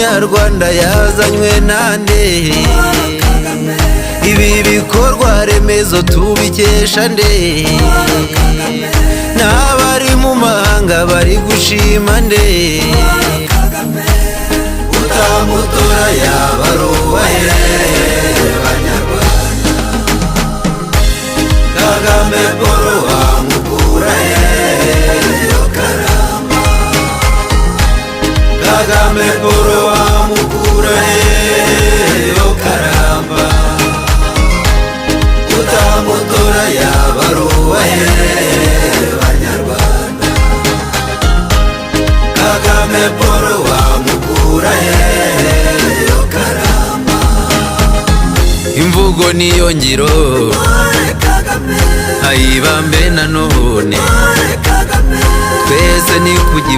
munyarwanda yazanywe nande? Ibi bikorwa remezo tubikesha nde? N'abari mu mahanga bari gushima nde? Utamutora yabaruwa he Banyarwanda? Kagame Paul wamukura he yo Karamba? Kagame Paul wamukura he yo Karamba? Utamutora yabaruwa he Banyarwanda? Kagame Paul wamukura he yo Karamba? Imvugo niyo ngiro ayibambe nanone twese ni kugivuga